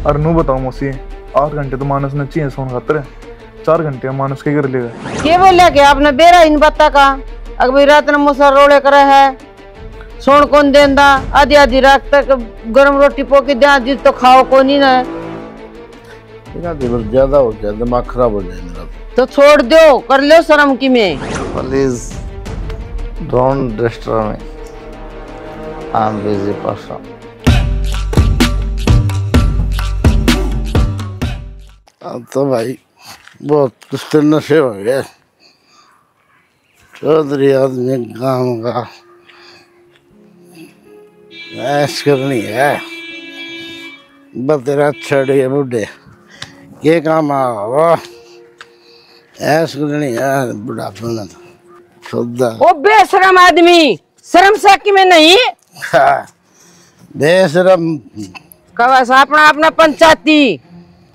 और नू बताओ मौसी 8 घंटे तो मानस ने चाहिए सोन खातर 4 घंटे मानस के कर लेगा। के बोले कि आपने दे रहा इन बत्ता का अगली रात ने मुसर रोड़े करे है सोन कौन देंदा आधी आधी रात तक गरम रोटी पोकी दे जिस तो खाओ कौन ही ना ज्यादा हो जाए दिमाग खराब हो जाए मेरा तो छोड़ दो कर लो शर्म की में please don't disturb me I am busy person. अब तो भाई बहुत कुछ नशे हो गए चौधरी आदमी काम का ऐश करनी है बतेरा छड़े बुढ़े ये काम आओ ऐश करनी है बुढ़ापे में तो ओ बेशरम आदमी शर्म से की में नहीं बेशरम कवा सा अपना अपना पंचायती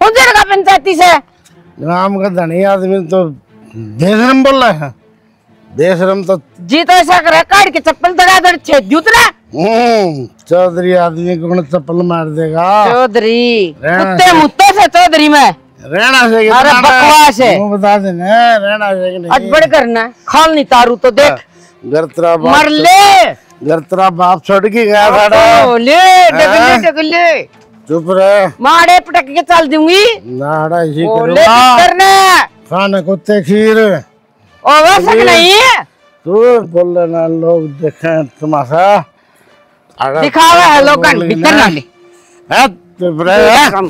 कौन का पंचायती से नाम का धनी आदमी तो बेशरम बोल रहा है बेशरम तो जी तो ऐसा करे काट के चप्पल धड़ाधड़ छेद दूं तेरा चौधरी आदमी को कौन चप्पल मार देगा चौधरी कुत्ते मुत्ते से चौधरी में रहना से अरे बकवास है बता देना रहना से नहीं आज बड़ करना खाल नहीं तारू तो देख घर तेरा बाप मर ले घर तेरा बाप छोड़ के गया ओ ले डगले चुप रहे मारे पटक के चल दूंगी नाड़ा इसी ले करना खाने कुत्ते खीर ओ वैसे नहीं तू बोल ना लोग देखें तमाशा दिखावा है लोगन भीतर ना ले चुप रहे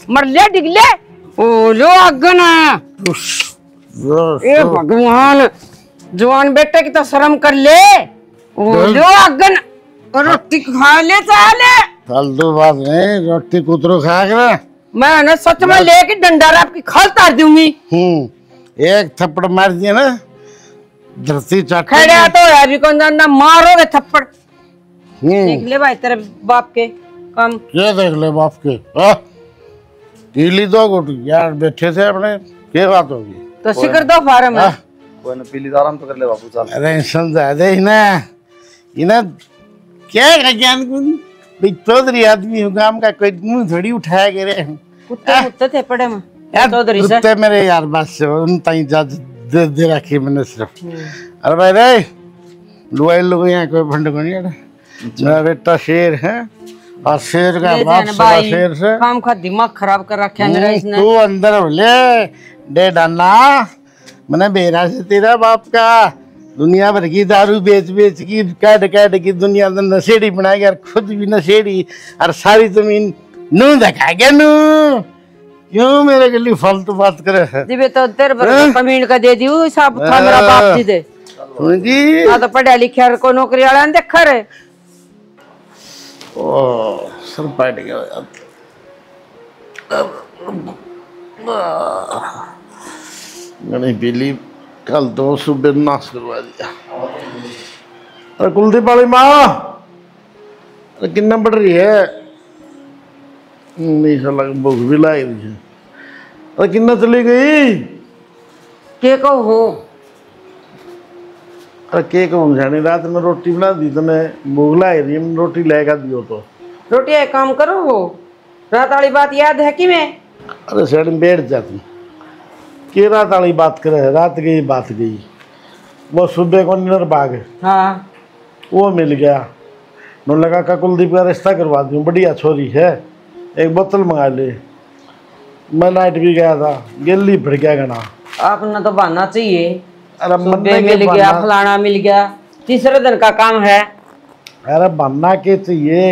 मर ले डिगले ओ लो अगन ए भगवान जवान बेटे की तो शर्म कर ले ओ लो अगन रोटी खा ले चाले फालतू बात नहीं रोटी कुतरो खा कर मैं ना सच में लेके डंडा आपकी खाल तार दूंगी एक थप्पड़ मार दिया ना धरती चाट खड़े तो यार कौन जानना मारोगे थप्पड़ देख ले भाई तेरे बाप के काम क्या देख ले बाप के पीली दो गोटी यार बैठे थे अपने क्या बात होगी तो शिकर दो फार्म है कोई ना पीली आराम तो कर ले बापू चल। अरे समझा दे इन्हें क्या ज्ञान भाई चौधरी आदमी हो काम का कोई मुंह थोड़ी उठाया गिरे कुत्ते कुत्ते थे पड़े में चौधरी से कुत्ते मेरे यार बस उन ताई इजाजत दे रखी मैंने सिर्फ अरे भाई रे लुआई लोग यहाँ कोई भंड को नहीं है मेरा बेटा शेर है और शेर का बाप सवा शेर से काम का दिमाग खराब कर रखा है मेरा इसने तू अंदर बोले डे डालना मैंने बेरा से तेरा बाप का दुनिया भर की दारू बेच बेच की काट काट की दुनिया में नशेड़ी बना गया खुद भी नशेड़ी और सारी जमीन नू दिखा गया नू क्यों मेरे के लिए फालतू बात करे है जी तो तेरे पर कमीन का दे दियो सब था मेरा बाप जी दे जी ना तो पढ़ा लिखा को नौकरी वाला ने देखा रे ओ सर पाट गया मैंने बिली कल 2 सुबह नाश करवा दिया। अरे कुलदीप वाली माँ अरे कितना बढ़ रही है नहीं साला भूख भी लाई रही है अरे कितना चली गई के को हो अरे के कौन जाने रात में रोटी बना दी तने भूख लाई रही है रोटी लेगा दियो तो रोटी एक काम करो हो रात वाली बात याद है कि मैं अरे साइड में बैठ जाती के रात वाली बात करे रात गई बात गई वो सुबह को निर भाग हाँ वो मिल गया नो लगा का कुलदीप का रिश्ता करवा दूँ बढ़िया छोरी है एक बोतल मंगा ले मैं नाइट भी गया था गिल्ली भर गया गना आपने तो बहाना चाहिए अरे सुबह मिल गया फलाना मिल गया तीसरे दिन का काम है अरे बनना के चाहिए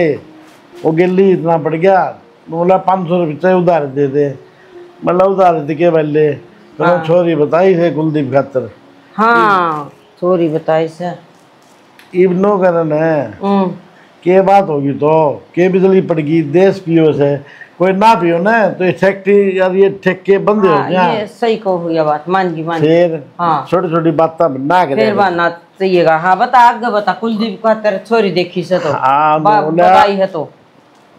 वो गिल्ली इतना बढ़ गया बोला 500 रुपये उधार दे दे मतलब उधार दे के पहले तो छोरी बताई है कुलदीप खातर हाँ छोरी बताई से इब्नो करन है के बात होगी तो के बिजली पड़गी देश पियो से कोई ना पियो ना तो ये फैक्ट्री यार ये ठेके बंद हो गया ये सही को हुई बात मान की फिर हाँ छोटी छोटी बात ना करे फिर बनना चाहिएगा हाँ बता आगे बता कुलदीप का तेरे छोरी देखी से तो हाँ बताई है तो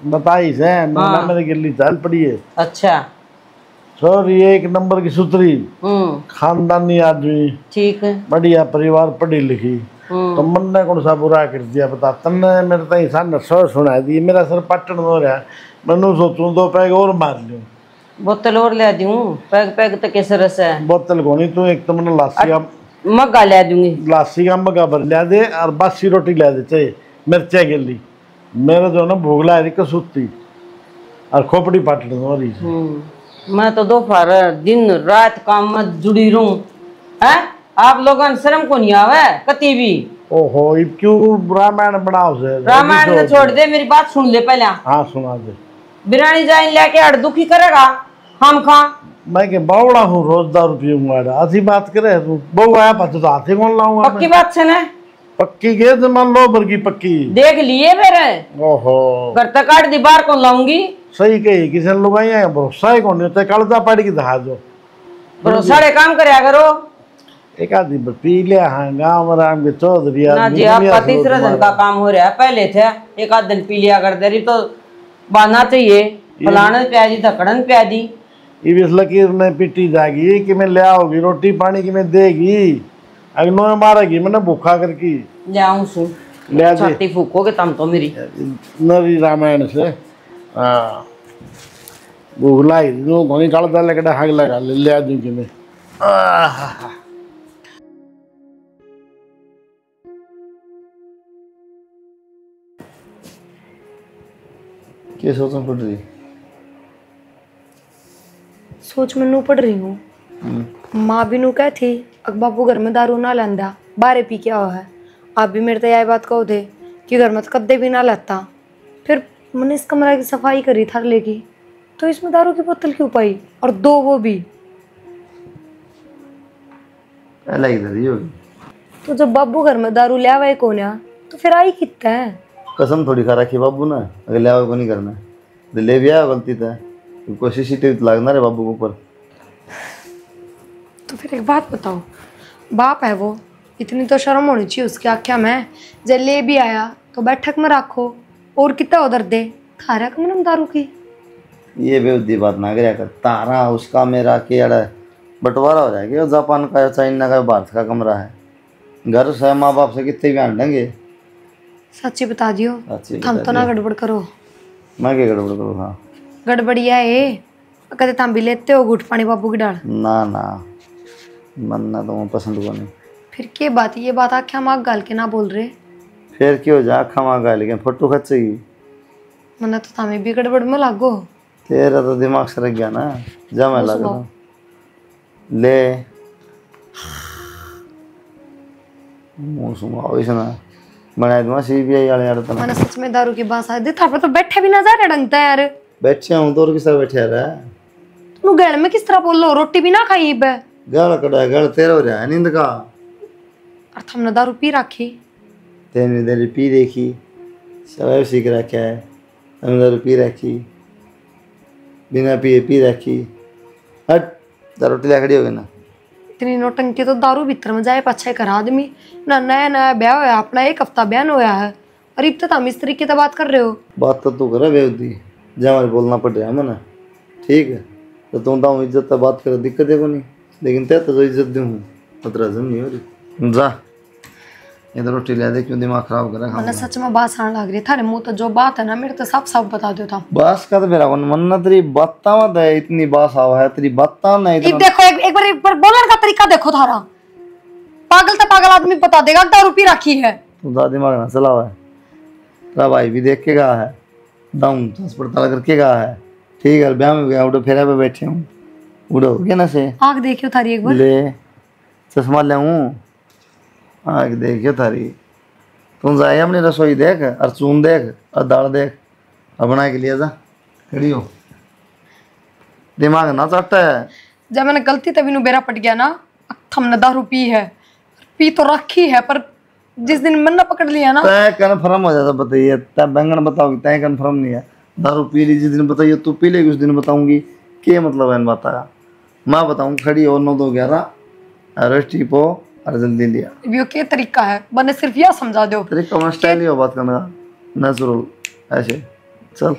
बताई से हाँ। मेरे गिल्ली चाल पड़ी है अच्छा छोरी एक नंबर की सुतरी खानदानी आदमी ठीक है बढ़िया परिवार पढ़ी लिखी तो मन ने कौन सा बुरा कर दिया बता। तन्ने मेरे तो इंसान सौ सुना दी, मेरा सर पटन हो रहा है। मैनू सोचूं 2 पैग और मार लूं। बोतल और ले दूं, पैग पैग तो कैसे रस है। बोतल कोनी तू एक तो मैंने लासी का मग्गा ले दूंगी। लासी का मग्गा भर लिया दे और बासी रोटी ले दे चाहिए मिर्चा के लिए। मेरा जो ना भूख ला रही कसूती और खोपड़ी पाटन हो रही। मैं तो दोपहर दिन रात काम में जुड़ी रहूं है। आप लोगों शर्म को नहीं आवे कती भी। ओहो अब क्यों रामायण बनाओ से। रामायण में छोड़ दे, मेरी बात सुन ले पहले। हाँ सुना दे। बिरानी जाइन लेके अड़ दुखी करेगा हम खा। मैं के बावड़ा हूँ रोज दारू पीऊंगा। ऐसी बात करे तू बहु आया पाछे तो हाथी कौन लाऊंगा। पक्की बात से ना पक्की के तो मान लो बरगी पक्की देख लिए मेरे। ओहो घर तक काट दी बार कौन लाऊंगी। सही कही किसी ने लुगाई है भरोसा ही कौन होता। कलता पड़ की दहा जो भरोसा रे काम करया करो। एक आदमी पी लिया हाँ गाँव राम के चौधरी ना जी आपका तीसरा दिन का काम हो रहा है। पहले थे एक आध दिन पी लिया कर दे रही तो बांधना चाहिए। फलाने प्याजी धकड़न प्याजी इस लकीर में पिटी जाएगी कि मैं ले आओगी रोटी पानी की मैं देगी अग्नो में मारेगी मैंने भूखा करके जाऊं सु ले छाती फूकोगे तम तो मेरी नरी रामायण से। हाँ भूख लाई घोनी कालता लेकर हाग लगा ले आ दूंगी मैं। क्या सोचना पड़ रही। सोच मैनू पढ़ रही हूँ। माँ भी नू कह थी अक बापू घर में दारू ना लांदा बारे पी के आओ है। आप भी मेरे तो यही बात कहो थे कि घर में तो कद्दे भी ना लाता। फिर मैंने इस कमरा की सफाई करी थारले की तो इसमें दारू की बोतल क्यों पाई और 2 वो भी। पहले इधर ही होगी। तो जब बाबू घर में दारू ले आवे कोन्या तो फिर आई कितना है। कसम थोड़ी खा रखी बाबू ना अगर ले आओ को नहीं करना है। ले भी आया गलती था कोशिश ही लगना रे बाबू के ऊपर। तो फिर एक बात बताओ बाप है वो इतनी तो शर्म होनी चाहिए उसकी आख्या में। जब ले भी आया तो बैठक में रखो और कितना उधर दे थारा कमरम दारू की। ये बेउद्दी बात ना करया कर। तारा उसका मेरा के अड़ा बंटवारा हो जाएगा। जापान का चाइना का भारत का कमरा है। घर से माँ बाप से कितने भी देंगे। सच्ची बता दियो हम तो ना गड़बड़ करो। मैं क्या गड़बड़ करूँ। हाँ गड़बड़िया है कदे तुम भी लेते हो घुट पानी बाबू की डाल। ना ना मनना तो मैं पसंद को नहीं। फिर के बात ये बात आख्या माँ गाल के ना बोल रहे। फिर क्यों हो जा आखा मांगा लेकिन फोटो खींचेगी। मना तो तमें भी गड़बड़ में लागो। तेरा तो दिमाग से रख गया ना। जा मैं लगा ले मुँह सुंगाओ इसना बनाए दूंगा CBI वाले यार। तो मैंने सच में दारू की बात आई था तो बैठे भी ना जा रहे ढंगता है यार। बैठे हूँ तो और किस तरह बैठे रहा है। तुम गैल में किस तरह बोल लो रोटी भी ना खाई बे। गाल कड़ा गाल तेरा हो रहा है नींद का। और तुमने दारू पी रखी। तेरी देरी पी देखी सब सीख रखा है। हमने दारू पी रखी बिना पिए पी रखी। हट दारू रोटी ला खड़ी हो गई ना। इतनी नौटंकी तो दारू भीतर में जाए पाछा कर आदमी ना। नया नया ब्याह होया अपना 1 हफ्ता बयान होया है और अब तक हम इस तरीके से बात कर रहे हो। बात तो तू करे बेउद्दी जहाँ बोलना पड़ रहा है मैंने ठीक है। तो तुम दाऊ इज्जत तो बात करे दिक्कत है को नहीं लेकिन तय तो इज्जत दूँ पत्र हजम नहीं हो रही। जा इधर रोटी ले दे क्यों दिमाग खराब कर। मैंने सच में बात आने लग रही थारे मुँह तो जो बात है ना मेरे तो साफ साफ बता दो था। बास का तो मेरा मन तेरी बाता मत है इतनी बास आवा है तेरी बाता नहीं। देखो एक बार बोलने का तरीका देखो थारा। पागल तो पागल आदमी बता देगा दारू पी रखी है। तू ज़्यादा दिमाग ना चला हुआ है। तेरा भाई भी देख के गया है दाऊं अस्पताल करके गया है ठीक है। ब्याह में गया उड़ो फेरा पे बैठे हूँ उड़ो हो गया ना से। आग देखियो थारी एक बार। ले चश्मा ले आग देखियो थारी। तुम जाए अपनी रसोई देख और चून देख और दाल देख और बना के लिए जा खड़ी हो। दिमाग ना चटता है। जब मैंने गलती तभी नु बेरा पट गया ना हमने दारू पी है पी तो रखी है पर जिस दिन मन पकड़ लिया ना तय कन्फर्म हो जाता बताइए। तय बैंगन बताओगी तय कन्फर्म नहीं है। दारू पी ली जिस दिन बताइए तू पी लेगी उस दिन बताऊंगी क्या मतलब है इन बात का। मैं बताऊंगी खड़ी और 9 2 11 अरेस्ट पो और जल्दी लिया। ये क्या तरीका है मैंने सिर्फ यह समझा दो तरीका मैं स्टाइल ही हो बात करने का नेचुरल ऐसे चल।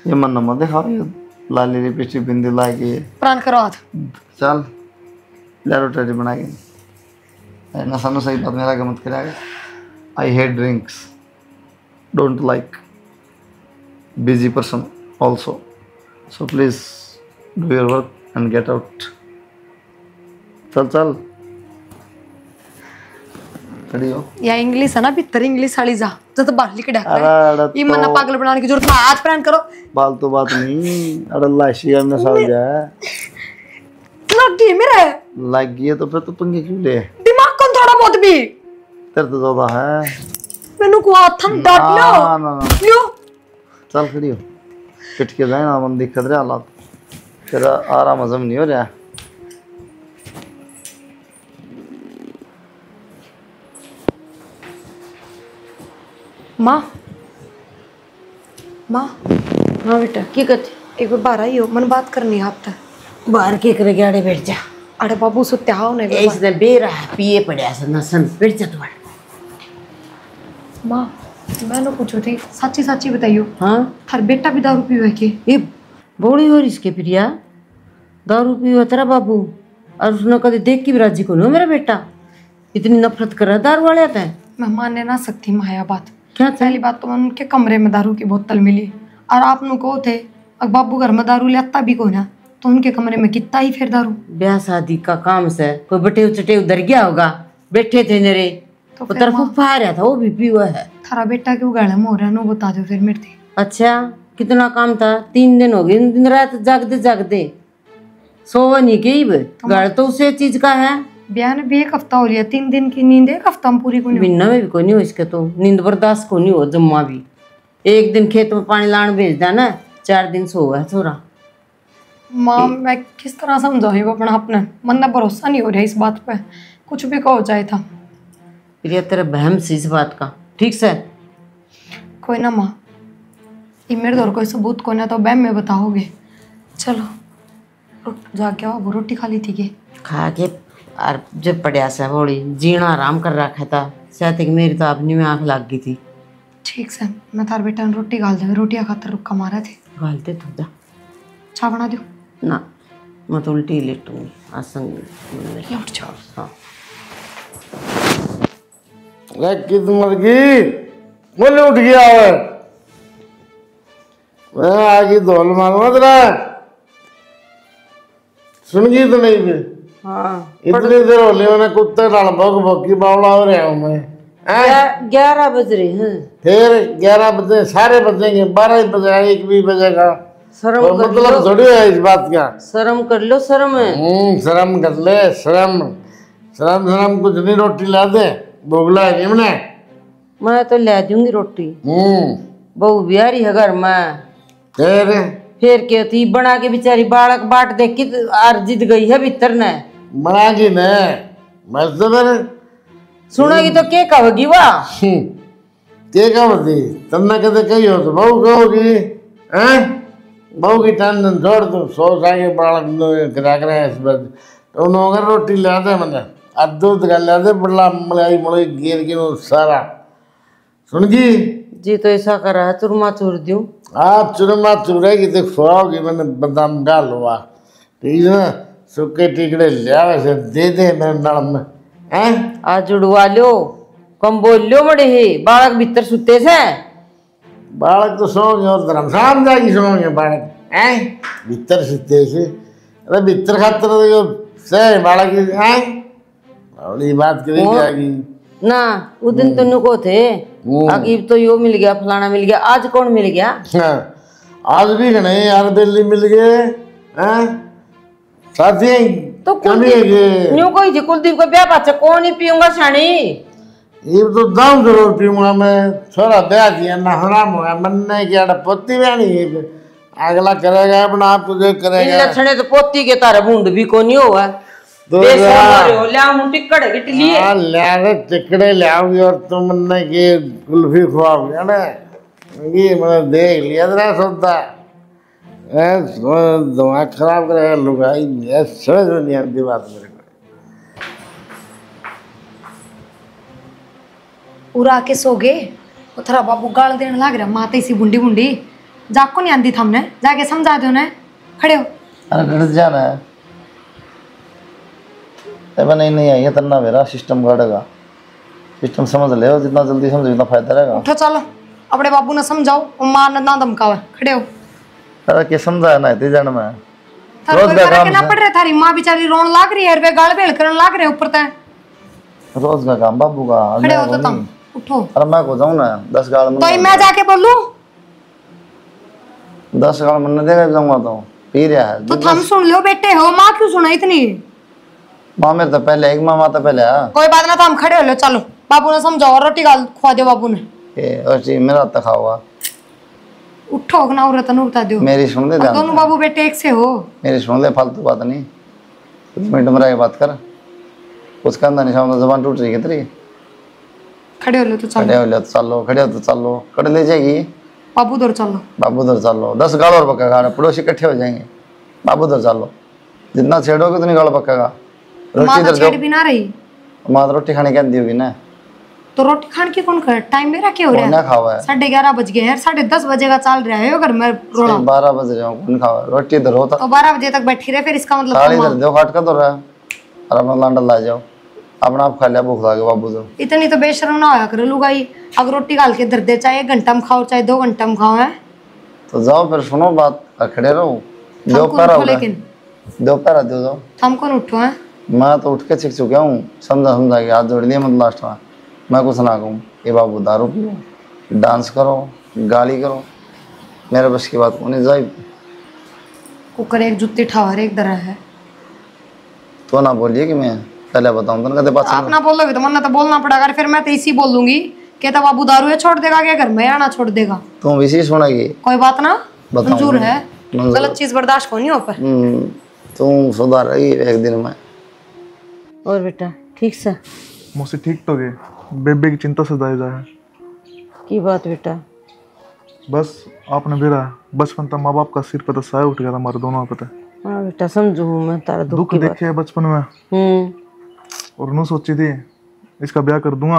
ये मन मत दिखाओ ये लाली लिपस्टिक बिंदी ला के प्राण करो हाथ। चल ले रोटी बना के नशा नुशा की बात मेरा मत करेगा। I hate drinks, don't like busy person also, so please do your work and get out. चल चल खड़ी हो। या इंग्लिश है ना भीतर इंग्लिश वाली जा जो तो बाहर लिख डाका अरे है। ये मन्ना पागल बनाने की जरूरत ना, आज प्लान करो। बाल तो बात नहीं, अरे लाशी हमने समझ जाए लग गई मेरा लग गई है तो फिर तो पंगे क्यों ले? दिमाग कौन थोड़ा बहुत भी तेरे तो ज्यादा है। मैंने को थम डांट लो ना ना ना क्यों? चल खड़ी हो, पिट के जाए ना मन दिक्कत रहे हालात, तेरा आराम हजम नहीं हो रहा। माँ माँ हाँ बेटा की करते एक बार बाहर आई हो, मन बात करनी है आप तक। बाहर के करे गाड़े बैठ जा। अरे बाबू सुत्या हो नहीं इसने बेरा पिए पड़े सन सन बैठ जा तुम्हारे। माँ मैंने पूछो थी, सच्ची सच्ची बताइयो। हाँ थार बेटा भी दारू पीवे के? ये बड़ी हो रही इसके प्रिया, दारू पीवा तेरा बाबू और उसने कभी देख के भी राजी को नहीं हो मेरा बेटा। इतनी नफरत कर रहा है दारू वाले आते मैं मानने ना सकती माया बात। क्या था? पहली बात तो उनके कमरे में दारू की बोतल मिली और आप नु को थे अगर बाबू घर में दारू लेता भी को ना तो उनके कमरे में कितना ही फिर दारू। ब्याह शादी का काम से कोई बटे चटे उधर गया होगा, बैठे थे नरे तो वो फिर तरफ माँ, फा रहा था, वो भी पीवा है। थारा बेटा के उगाड़े में हो रहा है नो बता दो फिर मेरे थे। अच्छा कितना काम था? 3 दिन हो गए, दिन रात जागते जागते सोवा नहीं गई। घर तो उसे चीज का है। ब्याह ने भी 1 हफ्ता हो लिया, 3 दिन की नींद 1 हफ्ता में पूरी को नहीं। बिना में भी कोई नहीं हो इसके, तो नींद बर्दाश्त को नहीं हो जम्मा भी। 1 दिन खेत में पानी लाने भेज दिया ना, 4 दिन सो है छोरा। माँ मैं किस तरह समझाऊँ वो अपना अपने मन में भरोसा नहीं हो रहा इस बात पे, कुछ भी कहो जाए था। प्रिया तेरा बहम सी इस बात का, ठीक से? कोई ना माँ, ये मेरे दौर कोई सबूत को ना तो बैम में बताओगे। चलो जाके आओ, वो रोटी खा ली थी के? खा के और जब पड़िया से बोली जीना आराम कर रखा था, शायद कि मेरी तो अपनी में आँख लग गई थी। ठीक से मैं थार बेटा ने रोटी गाल दे, रोटियाँ खातर रुक्का मारा थे। गालते तो जा चाय बना दो ना, मैं तो उल्टी लेटूंगी आसन। उठ जाओ। हाँ किस मर गई बोले उठ गया है मैं आगे धोल मारूंगा तेरा। सुन गई तो नहीं फिर? हाँ इतनी देर होली मैंने कुत्ते डाल भोग भोगी बावला हो रहा हूँ मैं। 11 बज रहे हैं। फिर 11 बजे सारे बजेंगे, 12 बजे 1 भी बजेगा। शर्म तो कर मतलब लो, थोड़ी है इस बात का। शर्म कर लो, शर्म है। शर्म कर ले, शर्म शर्म शर्म कुछ नहीं। रोटी ला दे, भोगला है निमने। मैं तो ले दूंगी रोटी, बहू बिहारी है घर में। फिर क्या थी बना के बेचारी बालक बाट देख के आर जीत गई है भीतर ने। बना की ने मस्त मेरे सुनेगी तो क्या कहोगी वाह? के कहोगी? तन्ना कहते कही हो तो बहू कहोगी। बहू की टेंशन छोड़ दो, 100 साल के बालक रख रहे हैं इस बार तो उन्होंने रोटी ला दे मैंने और दूध का ला दे बड़ा मलाई मलाई गिर के सारा। सुन गई जी तो ऐसा कर रहा है चूरमा चूर दूं? आप चुरमा चुरेगी तो खुआओगी, मैंने बादाम डाल हुआ ठीक है ना, सूखे टिकड़े लिया वैसे दे दे मेरे नल में। आज जुड़वा लो, कम बोल लो बड़े ही बालक भीतर सुते से। बालक तो सोंगे और धर्मशाला में जाके सोंगे बालक भीतर सुते से। अरे भीतर खातर से बालक बड़ी बात करी जाएगी ना। उस दिन तो नुको थे अकीब तो यो मिल गया फलाना मिल गया, आज कौन मिल गया? आज भी नहीं यार दिल्ली मिल गए साथी तो कमी है न्यू कोई थी कुलदीप को ब्याह पाचा कौन ही पीऊंगा शानी। ये तो दाम जरूर पीऊंगा मैं, छोरा ब्याह दिया ना हराम होगा मन नहीं किया पोती बहनी अगला करेगा अपना आप तुझे करेगा। लक्षणे तो पोती के तारे बूंद भी को नहीं हुआ। टिकड़े लियाओगी और तुम ने की कुल्फी खुआओगी है ना, ये मैंने देख लिया तेरा सौदा। दिमाग खराब करेगा लुगाई, समझ में नहीं आती बात मेरे को। उरा के सो गए वो थारा बाबू गाल देने लग रहा माते सी बुंडी बुंडी जाको नहीं आंदी थमने जाके समझा दो ना। खड़े हो। अरे घर जाना है तब नहीं आई है तन्ना मेरा सिस्टम काटेगा। सिस्टम समझ ले, जितना जल्दी समझो उतना फायदा रहेगा। उठो चलो, अपने बाबू ने समझाओ और मां ने ना धमकावे। खड़े हो। अरे के समझाया ना इतनी जान में थारे रोज कोई का करे काम के ना से। पड़ रहे, थारी मां बेचारी रोन लाग रही है, वे गाल भेल करन लाग रहे ऊपर तय। रोज का काम बाबू का। खड़े हो मैं तो को तुम नहीं। उठो। अरे मैं को जाऊं ना 10 गाल तो मैं जाके बोलूं 10 गाल मन देगा जाऊंगा तो पी रहा है। तो थम सुन लो बेटे हो, मां क्यों सुना इतनी? माँ मेरे तो पहले एक माँ तो पहले है कोई बात ना, तो हम खड़े हो लो। चलो बाबू ने समझाओ, रोटी गाल खुआ दो बाबू ने। और चीज मेरा तक हुआ। उठो ना औरत न उठा दो। मेरी सुन ले ध्यान दोनों बाबू बेटे एक से हो। मेरी सुन ले, फालतू बात नहीं। 2 मिनट में रह के बात कर। उसका अंदर नहीं सामने जबान टूट रही है तेरी। खड़े हो लो तो चलो। खड़े हो ले तो चलो, खड़े हो तो चलो, कड़ ले जाएगी। बाबू दौड़ चलो। बाबू उधर चलो, 10 गाल और पक्का, पड़ोसी इकट्ठे हो जाएंगे। बाबू उधर चलो, जितना छेड़ोगे उतनी गाल पक्का। रोटी मां इधर तो दो। छेड़ भी ना रही माँ तो रोटी खाने क्या दी होगी ना। तो रोटी खान की कौन कर? टाइम मेरा क्या हो रहा कौन है? खावा है? 11:30 बज गए हैं, 10:30 बजे का चल रहा है अगर मैं रोड़ा 12 बज रहे हो, कौन खावा? रोटी इधर होता तो 12 बजे तक बैठी रहे, फिर इसका मतलब थाली कमा। इधर दो, खाट का तो रहा और अपना लांडा ला जाओ। अपना आप खा लिया, भूख लगे बाबू तो। इतनी तो बेशरम ना होया करे लुगाई। अगर रोटी गाल के इधर दे, चाहे 1 घंटा में खाओ चाहे 2 घंटा में खाओ है। तो जाओ फिर सुनो बात, खड़े रहो। हम कौन दोपहर उठो हो गया, लेकिन दोपहर दो जाओ। हम कौन उठो है? मैं तो उठ के सीख चुका हूँ, समझा के हाथ जोड़ दिया मतलब लास्ट में। मैं कुछ ना कहूँ, ये बाबू दारू पियो, डांस करो, गाली करो, मेरे बस की बात को नहीं जाए। कुकर एक जुत्ती ठावर एक दरा है। तो ना बोलिए कि मैं पहले बताऊँ तो कहते पास आप ना बोलोगे तो मन तो बोलना पड़ेगा। फिर मैं तो इसी बोल दूंगी, कहता बाबू दारू है छोड़ देगा, क्या घर में आना छोड़ देगा। तुम इसी सुनेगी। कोई बात ना, बताऊं मंजूर है। मंजूर। गलत चीज बर्दाश्त नहीं हो पर। तुम सुधार रही एक दिन में। और बेटा ठीक से मुझसे ठीक तो गए, बेबे की चिंता से जायजा है। की बात बेटा? बस आपने बेरा बचपन तक माँ बाप का सिर पर तो साया उठ गया था हमारे दोनों पे। हाँ बेटा समझू हूँ मैं तारा दुख दुख की बात। देखे है बचपन में और नू सोची थी इसका ब्याह कर दूंगा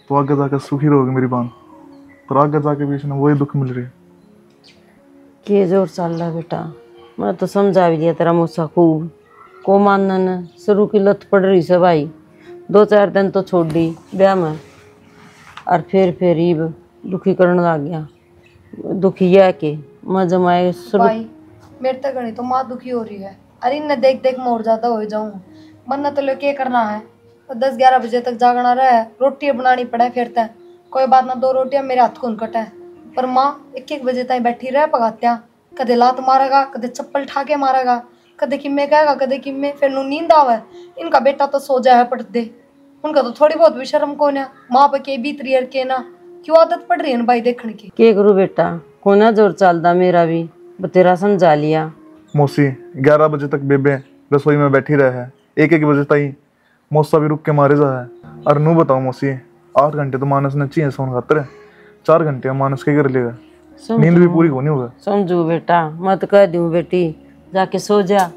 तो आगे जाकर सुखी रहोगी मेरी बान, पर आगे जाके भी इसने वही दुख मिल रही है। के जोर चल रहा बेटा? मैं तो समझा भी दिया तेरा मुझसा खूब को मानना न। शुरू की लत पड़ रही से भाई, 2-4 दिन तो छोड़ दी ब्याह में और फिर ईब दुखी करने लग गया। दुखी है कि मैं जमाए शुरू। भाई मेरे तक गणी तो माँ दुखी हो रही है। अरे इन्हें देख देख मैं और ज्यादा हो जाऊं। मन तो लो क्या करना है, तो 10-11 बजे तक जागना रहे, रोटी बनानी पड़े फिर तय। कोई बात ना, 2 रोटियां मेरे हाथ को कटे, पर माँ 1-1 बजे तक बैठी रहे पकात्या। कदे लात मारेगा, कदे चप्पल ठाके मारेगा, कदे किम्मे कहेगा, कदे किम्मे। फिर नू नींद आवे। इनका बेटा तो सो जाए पट दे, उनका तो थोड़ी बहुत भी शर्म को ना। माँ पे के बीत रही है के ना, क्यों आदत पड़ रही है भाई देखने की। के करूँ बेटा, कोना जोर चलदा मेरा भी बतेरा समझा लिया। मौसी 11 बजे तक बेबे रसोई में बैठी रहे है, 1-1 बजे तक मौसा भी रुक के मारे जा है। और नू बताओ मौसी 8 घंटे तो मानस ने चाहिए सोन खातर, 4 घंटे मानस के कर लेगा, नींद भी पूरी होनी होगा। समझू बेटा, मत कह दूं बेटी जाके सो जा।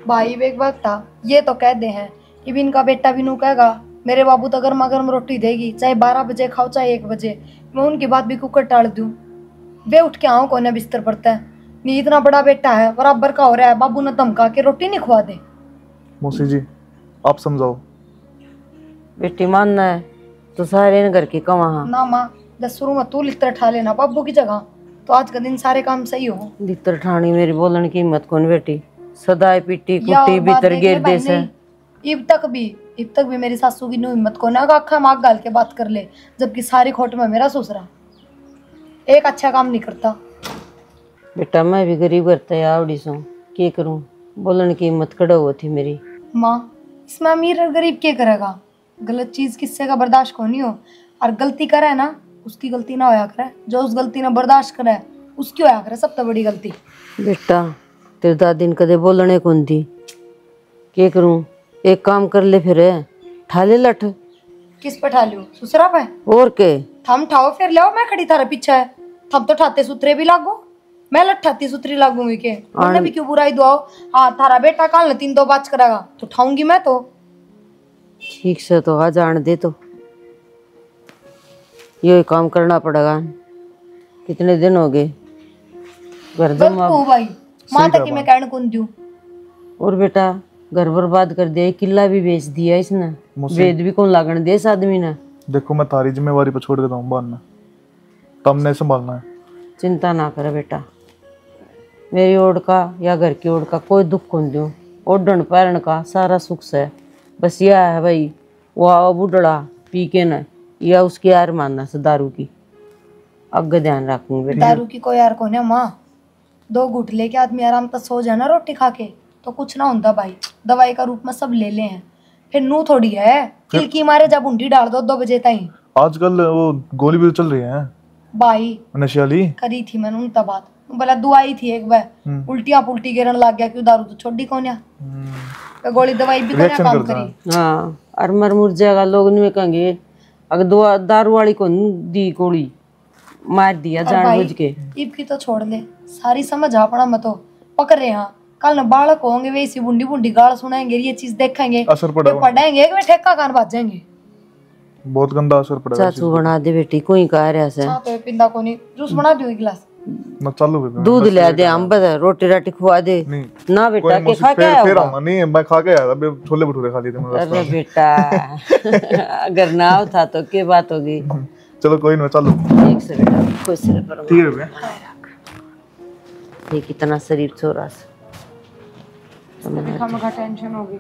भाई एक बात था, ये तो कह दे हैं कि भी इनका बेटा भी नू कहेगा मेरे बाबू तो गर्मा गर्म रोटी देगी, चाहे 12 बजे खाओ चाहे 1 बजे। मैं उनकी बात भी कुकर टाल दूं। वे उठ के आओ कोने बिस्तर पड़ता है, नहीं इतना बड़ा बेटा है बराबर का हो रहा है, बाबू ने धमका के रोटी नहीं खुआ दे। मौसी जी आप समझाओ। बेटी मानना है तो सारे ने घर की कमा। ना माँ, जब शुरू में तू लित्र ठा लेना बाबू की जगह, तो आज का दिन सारे काम सही हो। लित्र ठाणी मेरी बोलने की हिम्मत कौन बेटी, सदाई पिट्टी या कुट्टी और बात भीतर देख गिर ले भाई, दे से। नहीं, इब तक भी मेरी सासू की नो हिम्मत को ना आखा माग गाल के बात कर ले, जबकि सारी खोट में मेरा ससुरा एक अच्छा काम नहीं करता। बेटा मैं भी गरीब करता है आवड़ी सो, के करूं, बोलने की हिम्मत कड़ा हुआ थी मेरी। माँ इसमें अमीर और गरीब क्या करेगा? गलत चीज किससे का बर्दाश्त को नहीं हो, और गलती करे ना उसकी गलती ना होया करे, जो उस गलती ने बर्दाश्त करे उसकी होया करे सबसे बड़ी गलती। बेटा तेरे दादी ने कदे बोलने कौन थी, के करूं, एक काम कर ले फिर ठाले लठ। किस पे ठा लियो? ससुरा पे? और के थम ठाओ फिर ले, मैं खड़ी थारा पीछे है। थम तो ठाते सुथरे भी लागो, मैं लठाती सुथरी लागूंगी के? मैंने भी क्यों बुराई दुआओ? हाँ थारा बेटा काल ने 3-2 बात करेगा तो ठाऊंगी मैं तो। ठीक से तो आ जान दे, तो ये काम करना पड़ेगा। कितने दिन हो गए घर गलत जमा। को भाई, माँ तक मैं कहने कौन दूं। और बेटा घर बर्बाद कर दिया, एक किला भी बेच दिया इसने, वेद भी कौन लागण दे इस आदमी ने। देखो मैं थारी जिम्मेवारी पर छोड़ देता हूँ बाद में, तुमने संभालना है। चिंता ना कर बेटा, मेरी ओढ़ का या घर की ओढ़ का कोई दुख कौन दूं, ओढ़न पैरण का सारा सुख से। बस यह है भाई, वो आओ बुढ़ड़ा पी के न या उसकी यार मानना से दारू की, अग्गे ध्यान रखूंगी बेटा। दारू की कोई यार कौन है माँ, 2 घूंट लेके आदमी आराम से सो जाए ना रोटी खा के तो कुछ ना होता भाई, दवाई का रूप में सब ले ले हैं। फिर नू थोड़ी है खिलकी मारे जब उंडी डाल दो 2 बजे ताई। आजकल वो गोली भी तो चल रही है भाई नशे वाली। करी थी मैंने उनका बात, बोला दुआई थी एक बार, उल्टियां पुल्टी गिरन लग गया, क्यों दारू तो छोड़ी कौन है, तो गोली दवाई भी कोने काम करी। हाँ और मर मुर जाएगा लोग नहीं कहेंगे अगर दारू वाली को दी गोली मार दिया जानबूझ के। ईब की तो छोड़ ले, सारी समझ अपना मत हो पकड़ रहे हैं। कल न बालक होंगे वे इसी बुंडी बुंडी गाल सुनाएंगे, ये चीज देखेंगे, असर पड़ेगा, पढ़ेंगे वे ठेका कान भाजेंगे। बहुत गंदा असर पड़ेगा। चाचू बना दे बेटी, कोई कह रहा से तो पिंदा को नहीं, जूस बना दियो एक गिलास, मैं चालू कर दूं। दूध ले दे, हम बता रोटी राटी खुआ दे ना बेटा के खा के आया फिर होगा। नहीं मैं खा के आया था, अभी छोले भटूरे खा लिए थे मैंने। अरे बेटा अगर ना था तो क्या बात होगी। चलो कोई नहीं, चालू ठीक से बेटा, खुश से पर ठीक है भैया। ये कितना शरीर छोरा से खामखा टेंशन होगी।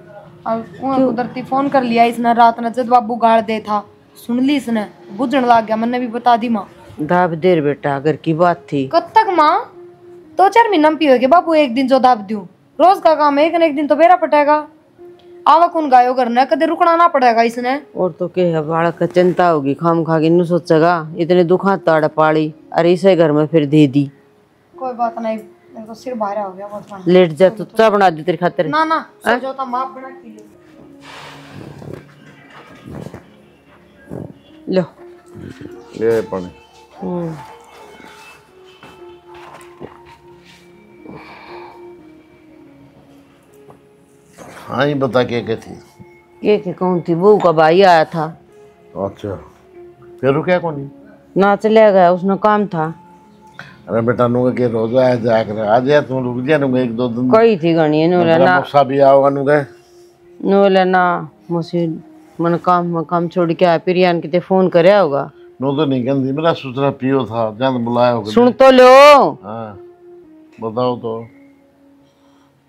अब कुदरती फोन कर लिया इसने रात ने, जब बाबू गाड़ दे था सुन ली इसने, बुझन लग गया, मैंने भी बता दी माँ। दाब देर बेटा, घर की बात थी। कब तक माँ, 2-4 महीना में पियोगे बाबू, एक दिन जो दाब दूं, रोज का काम है, एक दिन तो बेरा पटेगा। आवा कौन गायो करना, कदे रुकना ना पड़ेगा इसने। और तो के है बालक का चिंता होगी, खाम खा के नु सोचेगा इतने दुखा ताड़ पाड़ी, अरे इसे घर में फिर दे दी। कोई बात नहीं, मेरे को सिर भारा हो गया बहुत बड़ा। लेट जा तो चाय बना दे तेरी खातिर। ना ना सो जाओ तो माँ बना के लिए। लो ले पानी। हाँ ये बता क्या थी। के कौन थी, बहू का भाई आया था। अच्छा फिर रुका कौन नहीं? ना चले गया, उसने काम था। अरे बेटा नुगा के रोज आया जाया कर, आज यार तुम रुक जा नुगा 1-2 दिन। कई थी गणी नो लेना, मौसा भी आओगा नुगा। नो लेना मुसी मन काम छोड़ के आया, प्रियान किते फोन करया होगा। नो तो नहीं कहती, मेरा सुसरा पियो था जहाँ बुलाया होगा। सुन तो लो। हाँ बताओ तो।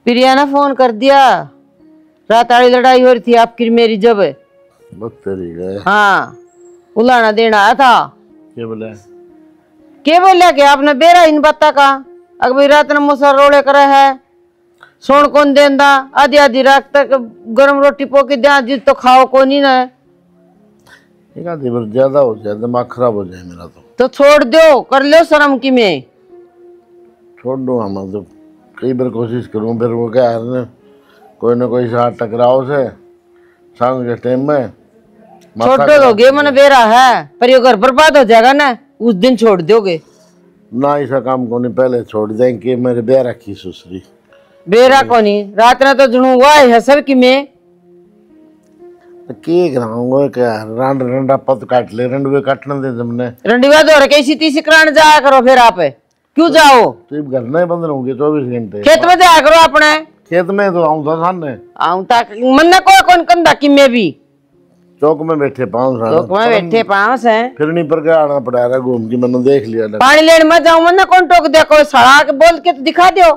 प्रिया ने फोन कर दिया, रात वाली लड़ाई हो रही थी आपकी मेरी जब। बस तेरी गए। हाँ उलाना देना आया था। क्या बोला? के बोलिया कि आपने बेरा इन बत्ता का, अगर भाई रात ने मुसा रोड़े करे है, सोन कौन देंदा, आधी आधी रात तक गरम रोटी पोकी दे जिस तो खाओ कौन ही ना। एक आधी बार ज्यादा हो जाए, दिमाग खराब हो जाए मेरा तो छोड़ दो, कर लो शर्म की में। छोड़ दो हम तो कई बार कोशिश करूँ, फिर वो क्या है कोई ना कोई साथ टकराव से शाम के टाइम में छोड़ दोगे मन बेरा है, पर ये घर बर्बाद हो जाएगा ना, उस दिन छोड़ दोगे ना। ऐसा काम को नहीं पहले छोड़ देंगे, मेरे बेरा की सुसरी बेरा को नहीं, रात ने तो जुनू हुआ है सब की में। के कराऊंगा क्या, रंड रंडा पत काट ले, रंडवे काटने दे तुमने। रंडीवा दो रखे इसी तीसी कराने जाया करो, फिर आप क्यों जाओ? तो घर नहीं बंद रहूंगे 24 घंटे। खेत में जाया करो अपने। खेत में तो आऊँ था सामने, आऊं तक मन न कोई कौन कंधा की में भी चौक में बैठे 5 साल लोग में बैठे 5 हैं, फिर नहीं पर क्या आना पड़ा रहा, घूम के मैंने देख लिया। पानी लेने मत जाऊं, मन न कौन टोक दे, कोई सड़ा के बोल के तो दिखा दो।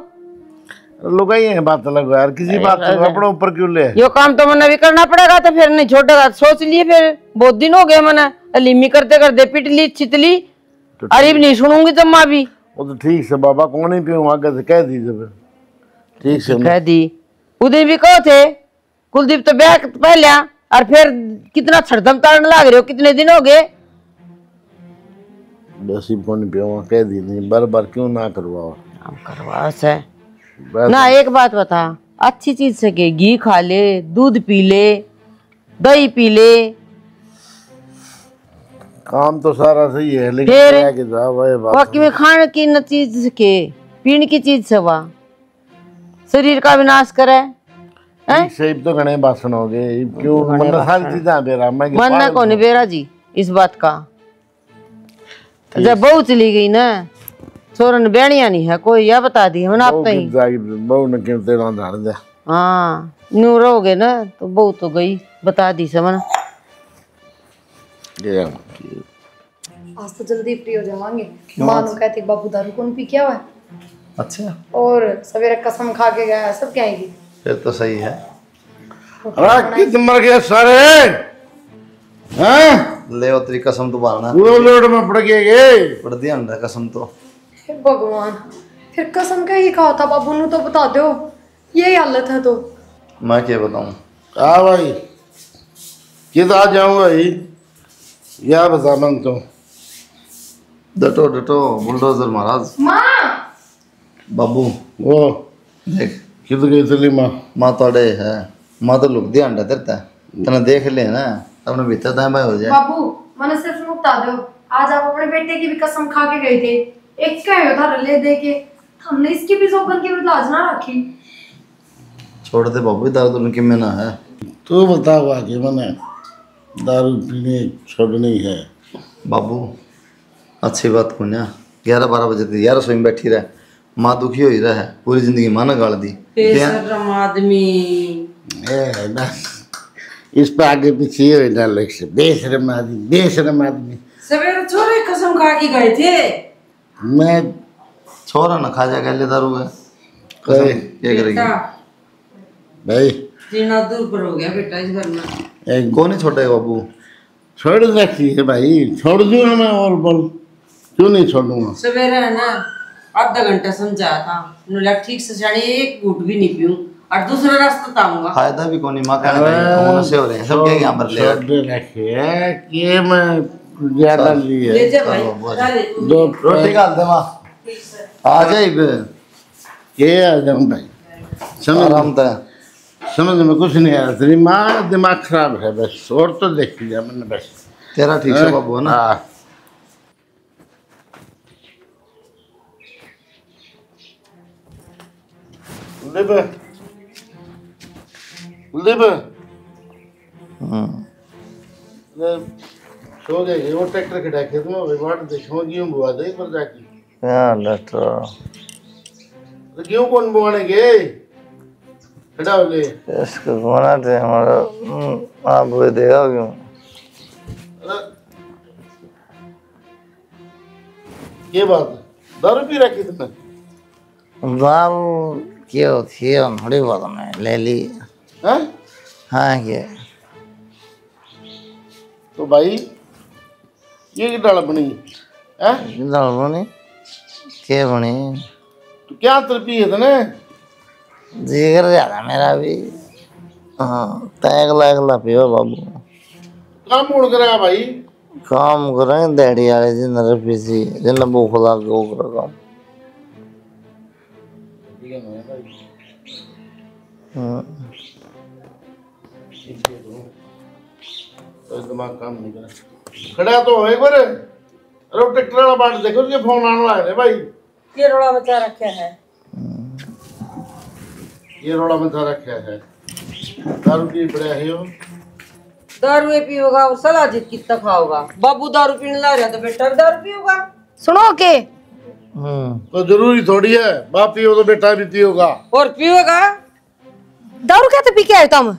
लोग ही है बात अलग यार, किसी बात को अपने ऊपर क्यों ले। यो काम तो मन भी करना पड़ेगा, तो फिर नहीं छोड़ेगा। सोच लिए फिर बहुत दिन हो गए मन लिमी करते करते पिट ली छितली, अरे नहीं सुनूंगी तो माँ भी। वो तो ठीक से बाबा कौन ही पीऊँ, आगे से कह दी जब ठीक से कह दी। उदय भी कहो थे कुलदीप तो ब्याह पहले, और फिर कितना छड़दम ताड़न लाग रहे हो, कितने दिन हो गए। बस कौन नहीं पीऊँ, कह दी नहीं, बार बार क्यों ना करवाओ। हम करवा से ना। एक बात बता, अच्छी चीज से के घी खा ले, दूध पी ले, दही पी ले। काम तो सारा सही है, लेकिन फिर क्या कि जा वही बात। बाकी में खाने की न चीज के पीने की चीज से वाह शरीर का विनाश करे। सही तो घने भाषण हो गए, क्यों मन सारी चीजें बेरा मैं मन ना कौन बेरा जी इस बात का। जब बहू चली गई ना, सोरन बेड़िया नहीं है कोई, यह बता दी हम आप तो ही। बहु ने क्यों तेरा धार दे। हाँ नू रहोगे ना तो बहू तो गई, बता दी समझ। आज तो जल्दी फ्री हो जावांगे। माँ नु कहती बाबू दारू कौन पी क्या हुआ है, अच्छा और सवेरे कसम खा के गया है, सब क्या आएगी। फिर तो सही है। अरे कित मर गए सारे हैं? ले वो तेरी कसम तो बालना पूरा लोड में पड़ गए। पड़ दिया अंडा कसम तो। हे भगवान, फिर कसम का ही कहा था बाबू नु, तो बता दो यही हालत है तो। मैं क्या बताऊं। हाँ भाई किधर आ जाऊंगा भाई, या बता मन तो। डटो डटो बुलडोजर महाराज। माँ बाबू वो देख किधर गई चली माँ? माँ तोड़े है, माँ तो लुक दिया अंडा तेरता तने देख ले ना अपने भीतर दाएं बाएं हो जाए। बाबू मैंने सिर्फ नु बता दो, आज आप अपने बेटे की भी कसम खा के गए थे, एक क्या होता रले दे के, हमने इसकी भी सौगंध की भी लाज ना रखी। छोड़ दे बाबू, दारू तो उनकी में ना है। तू बताओ आगे, मैंने दारू पीने छोड़नी है। बाबू अच्छी बात को ना 11-12 बजे तक यार रसोई में बैठी रहे, माँ दुखी हो ही रहा है, पूरी जिंदगी माँ ने गाल दी। बेशरम आदमी। ए ना इस पे आगे पीछे ये ना लग से बेशरम आदमी, बेशरम आदमी। सवेरे छोरे कसम खा के गए थे। मैं छोरा ना खा जा ले दारू है कहे क्या करेगी। भाई जीना दूर पर हो गया बेटा इस घर में। एक कौन ही छोटा है बाबू। छोड़ रखी है भाई, छोड़ दूंगा मैं और बोल, क्यों नहीं छोड़ूंगा। सवेरे है ना आधा घंटा समझाया था, उन्होंने ठीक से जाने एक घूट भी नहीं पीऊं और दूसरा रास्ता ताऊंगा। फायदा भी कौन ही माँ कहने भाई से हो रहे हैं सब क्या यहाँ पर ले छोड़ रखी है कि मैं ज्यादा ली है। ले जा भाई, अरे दो रोटी डाल दे माँ आ जाए ये आ जाऊँ भाई, समझ आराम था। समझ में कुछ नहीं आया, तेरी माँ दिमाग खराब है बस, और तो देख लिया मैंने बस। तेरा ठीक है बाबू है ना। हाँ। लिब लिब सो गए वो ट्रैक्टर खड़ा खेत में विवाद देखो गेहूं बुआ दे पर जाके। हाँ डॉक्टर तो गेहूं कौन बुआने गए खड़ा हो ले इसको घुमाना थे हमारा आप वो देगा क्यों। ये बात है, दारू पी रखी तुमने? दारू क्या होती है थोड़ी बहुत में ले ली। हैं? हाँ क्या तो भाई ये डाल बनी है? दाल बनी क्या बनी। तो क्या तरपी है तने? जिगर ज्यादा मेरा भी। हाँ तैगला अगला पियो बाबू। काम कौन करेगा भाई? काम करेंगे दिहाड़ी वाले दिन रफीसी जिन भूख लग गई वो करो काम। तो दिमाग काम नहीं कर खड़ा तो हो एक बार। अरे वो ट्रैक्टर वाला बाट देखो ये फोन आने वाला है भाई। ये रोड़ा बचा रखा है। ये रोड़ा में था रखा है, दारू पी पड़ा है यो। दारू ये पियोगा और सलाह जीत कितना खाओगा। बाबू दारू पीने ला रहा तो बेटा भी दारू पियोगा। सुनो के तो जरूरी थोड़ी है बाप पियो तो बेटा भी पियोगा। और पियोगा दारू क्या तो पी के आए तुम?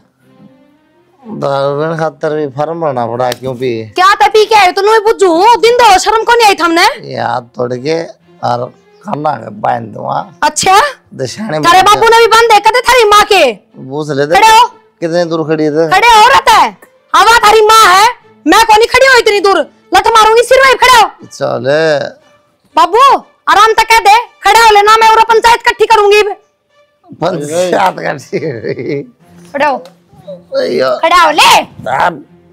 दारू पीने खातर भी फर्म भरना पड़ा क्यों पी। क्या तो पी के आए तो नहीं पूछू दिन दो शर्म को नहीं आई हमने। याद तोड़ के और खाना बांध दूंगा। अच्छा दशाने तेरे बापू ने भी बांधे कदे थारी माँ के। पूछ लेते खड़े हो। कितने दूर खड़ी थे। खड़े हो रहता है हवा थारी माँ है, मैं कौन खड़ी हो इतनी दूर, लठ मारूंगी सिर में। खड़े हो चले बाबू आराम तक कह दे, खड़े हो लेना मैं और पंचायत इकट्ठी करूंगी। पंचायत का खड़े हो खड़े हो ले।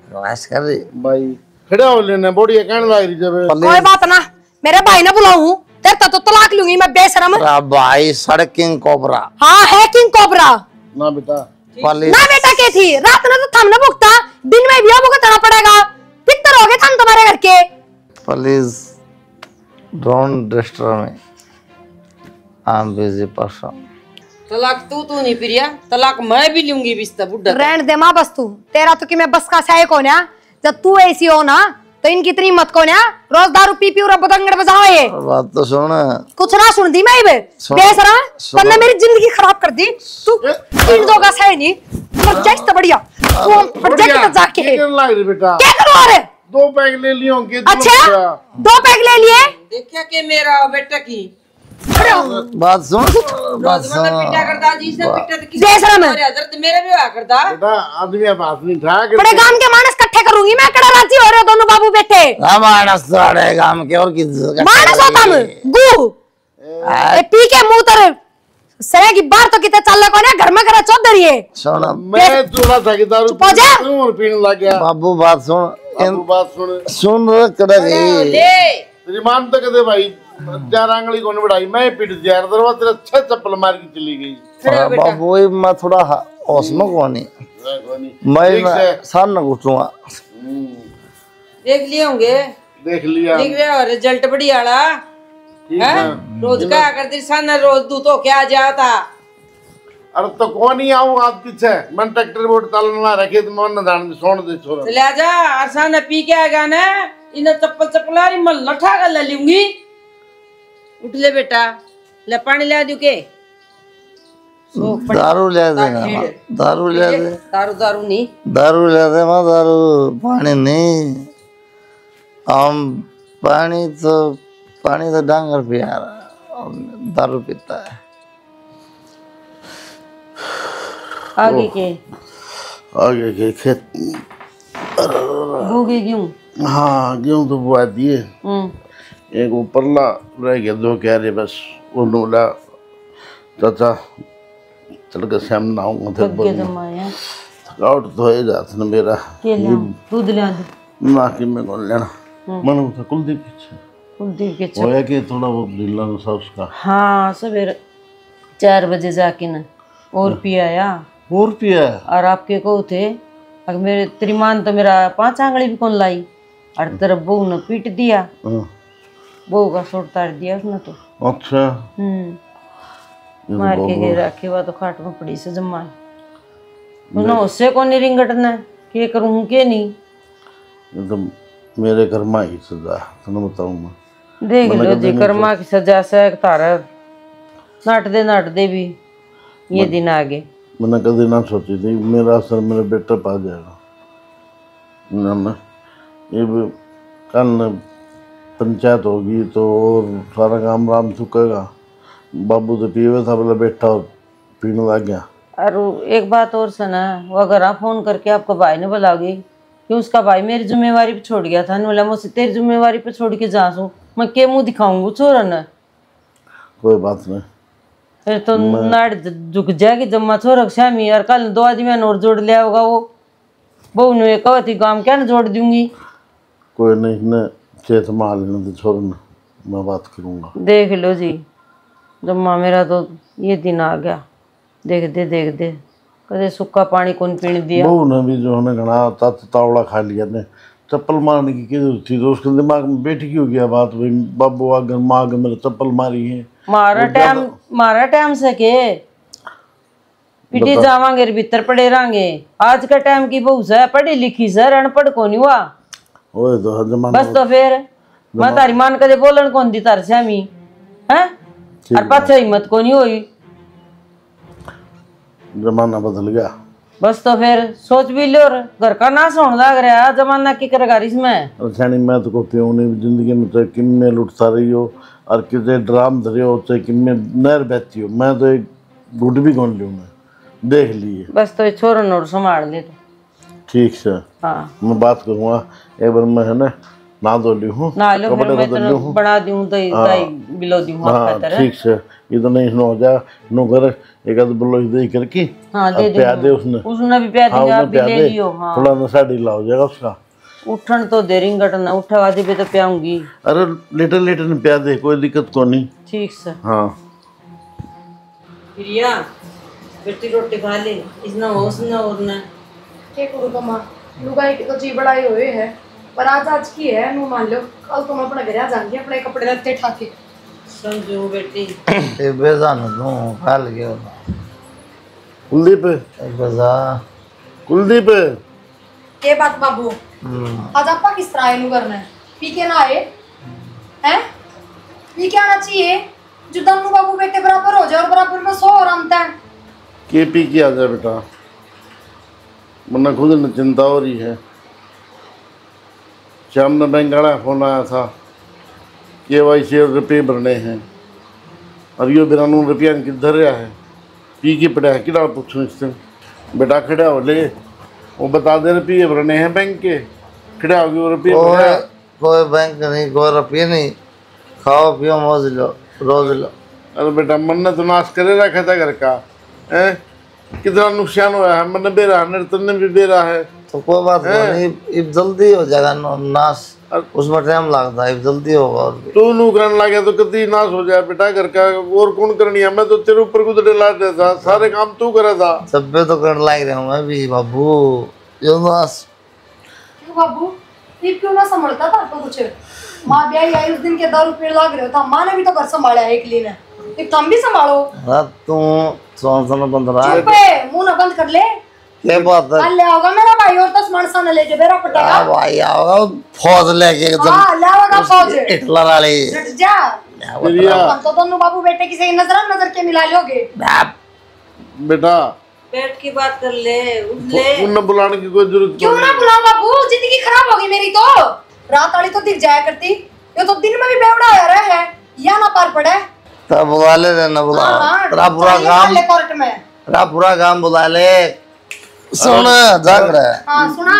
बस कर रही भाई खड़ा हो लेना बॉडी कहने लग रही जब। कोई बात ना, मेरे भाई ने बुलाऊं तेरे तो तलाक लूंगी मैं बेशरम। भाई सड़क किंग कोबरा। हाँ है किंग कोबरा ना बेटा पुलिस ना बेटा के थी रात में तो थमने भुगता, दिन में भी भुगतना पड़ेगा। पितर हो गए थम तुम्हारे घर के। Police don't disturb me I am busy person. तलाक तू नहीं प्रिया, तलाक मैं भी लूंगी बिस्ता बुड्ढा। रहन दे माँ बस तू, तेरा तो कि मैं बस का सहायक हो ना। जब तू ऐसी हो ना तो इनकी इतनी मत को ना रोज दारू पी पी और बदंगड़ बजाओ ये बात तो सुन। कुछ ना सुन दी मैं बेसरा तन्ने मेरी जिंदगी खराब कर दी तू इन दो का सही नहीं प्रोजेक्ट तो बढ़िया तू प्रोजेक्ट तो जाके क्या लग रही बेटा क्या करो रे 2 पैक ले लियो के अच्छा 2 पैक ले लिए देखा के मेरा बेटा की बात सुन बात सुन पिटा करदा जी से पिटा तो किसी बेसरा में हजरत मेरे भी हुआ करदा बेटा आदमी बात नहीं था बड़े गांव के मानस इकट्ठे करूंगी मैं कड़ा राजी हो रहे हो दोनों बाबू बेटे मानस साड़े काम के और किस मानस होता मैं गु ए पी के मुंह तर सरे की बार तो कितने चल को ना घर में करा चौधरी है सुन मैं थोड़ा था कि दारू चुप हो जा। और पीने लग गया बाबू बात सुन बाबू बात सुन सुन करेगी तेरी मान तो कहते भाई 4 आंगली कौन बढ़ाई मैं पिट दिया दरवाजा तेरा 6 चप्पल मार के चली गई बाबू मैं थोड़ा होश में कौन मैं सामने घुसूंगा देख लिए होंगे देख लिया देख रहे हो रिजल्ट बढ़िया वाला ठीक है रोज का करती सन रोज तू तो क्या जाता अरे तो कौन ही आऊं आप पीछे मन ट्रैक्टर बोर्ड चलना रखे तो मन दान सोन दे छोरा चले जा अरसान पी के आएगा ना इन चप्पल चप्पलारी मैं लठा कर ले लूंगी उठ ले बेटा ले पानी ला दूं के दारू ले देगा दारू ले दे दारू दारू नहीं दारू ले दे मां दारू पानी नहीं हम पानी तो डांगर पिया रहा दारू पीता है आगे के आगे के खेत भूगे क्यों हाँ गेहूं तो बुआ दिए एक ऊपरला रह गया 2 क्यारे बस वो नोला चाचा चल के शाम ना आऊंगा फिर कब के जमाया थकावट तो है जात न मेरा के ले दूध ले दे ना कि मैं कौन लेना मन उठा कुलदीप पीछे कुलदीप के वो है कि थोड़ा बहुत ढीला सा उसका हाँ सवेरे 4 बजे जाके ना और पिया या और पिया और आपके को थे अगर मेरे त्रिमान तो मेरा 5 आंगली भी कौन लाई और तेरा बहू ने पीट दिया बहू का सोट तार दिया उसने तो अच्छा मार के गए रखे हुआ तो खाट में पड़ी से जमा है उससे कौन नहीं रिंगटना के करूँ के नहीं ये तो मेरे कर्मा ही सजा तुम बताऊं मैं देख लो जी कर्मा की सजा से तारा नाट दे भी ये दिन आगे मैंने कभी ना सोची थी मेरा असर मेरे बेटा पा जाएगा ना ये भी कल पंचायत होगी तो और सारा काम राम चुकेगा बाबू तो पीवे था बोला बेटा और पीने लग गया और एक बात और सुना वो अगर आप फोन करके आपको भाई ने बुलाओगी कि उसका भाई मेरी जिम्मेवारी पे छोड़ गया था बोला मुझसे तेरी जिम्मेवारी पे छोड़ के जा सू मैं के मुंह दिखाऊंगा छोरा न कोई बात नहीं फिर तो नाड़ झुक जाएगी जम्मा छोरा श्यामी और कल 2 आदमी और जोड़ लिया होगा वो बहू ने कहा थी काम क्या ना जोड़ दूंगी कोई नहीं ने चेत मार लेने तो छोड़ ना मैं बात करूंगा देख लो जी जम्मा मेरा तो ये दिन आ गया देख दे कदे सूखा पानी कौन पीने दिया बहू ने भी जो है घना तावड़ा खा लिया ने चप्पल मारने की जरूरत थी तो उसके दिमाग में बैठ की हो गया बात भाई बाबू आगे माँ आगे मेरे चप्पल मारी है मारा टाइम से के पिटी जावांगे भीतर पड़े रहेंगे आज का टाइम की बहू से पढ़ी लिखी सर अनपढ़ को नहीं हुआ ओए तो जमाना बस तो फिर मैं तारी मान कदे बोलन कौन दी तार श्यामी हैं और पाछे हिम्मत को नहीं हुई जमाना बदल गया बस तो फिर सोच भी लो घर का ना सोन लग रहा जमाना की करेगा इसमें अच्छा नहीं मैं तो कहती हूँ जिंदगी में चाहे किम में लुटता रही हो और किसी ड्राम धरे हो चाहे किम में नहर बहती हो मैं तो एक घुट भी कौन लूँ मैं देख लिए बस तो छोरन और संभाल ले तो ठीक से हाँ मैं बात करूँगा एक बार मैं है ना ना धो ली हूँ ना लो फिर मैं तो बना दूँ दही बिलो दूँ हाँ ठीक से ये तो नहीं हो जाए नो कर एक आध बल्लो दही करके हाँ दे दे उसने भी प्यार दिया आप भी ले लियो हाँ थोड़ा नशा ढीला हो जाएगा उसका उठन तो देरी घटना उठा वादी पे तो प्याऊंगी अरे लेटर ने प्यार दे कोई दिक्कत को नहीं ठीक से हाँ प्रिया बेटी रोटी खा ले इसना होश ना और ना क्या करूँ तो माँ लुगाई की तो जी बढ़ाई हुए है पर आज की है नू मान लो कल तुम अपने घर आ जाएंगे अपने कपड़े लत्ते ठाके समझो बेटी ए बेजान तू काल गयो कुलदीप एक बजा कुलदीप के बात बाबू आज आपा किस तरह आए करना है पी के ना आए हैं पी के आना चाहिए जो दोनों बाबू बेटे बराबर हो जाए और बराबर में सो और आमता है के पी के आ जाए बेटा, वरना खुद न चिंता हो रही है। शाम में बैंक वाला फोन आया था, KYC और रुपये भरने हैं और यो 92 रुपया किधर रहा है, पी के पड़ा है कि पूछूँ इससे। बेटा खड़ा हो ले, वो बता दे रुपये भरने हैं बैंक के, खड़ा होगी वो रुपये कोई बैंक नहीं, कोई रुपये नहीं, खाओ पियो मौज लो रोज लो। अरे बेटा मन ने तो नाश करे रखा था घर का है, कितना नुकसान हुआ है, मन बेरा निर्तन भी बेरा है। तो कोई बात नहीं, अब जल्दी हो जाएगा नाश, उसमें टाइम लगता है, अब जल्दी होगा। और तू नू करने लगे तो कभी नाश हो जाए बेटा घर का, और कौन करनी है, मैं तो तेरे ऊपर गुजरे ला था, सारे काम तू करा था। सब पे तो करने लग रहा हूँ मैं भी बाबू, यो नाश। क्यों बाबू ये क्यों ना संभलता था तो कुछ माँ ब्याही आई उस दिन के 10 रुपये लाग रहे था, माँ ने भी तो घर संभाला है एक लिए ने, एक तुम भी संभालो। तू सोन बंद रहा चुप है, मुंह ना बंद कर ले। क्या बात है, कल ले आओगा मेरा भाई और 10 मानसा न ले जे बेरा पटेगा भाई आओगा फौज लेके एकदम। हां ले आओगा फौज हिटलर वाली हट जा। हम तो दोनों बाबू बेटे की सही नजर के मिला लोगे। बेटा पेट की बात कर ले, उठ ले। उन्हें बुलाने की कोई जरूरत क्यों ना बुलाओ बाबू, जिंदगी खराब होगी मेरी तो। रात वाली तो दिख जाया करती, ये तो दिन में भी बेवड़ा आ रहा है, या ना पार पड़े तब बुला ले ना बुला, तेरा पूरा काम कोर्ट में, तेरा पूरा काम बुला ले। सुन जाग रहा है। हां सुना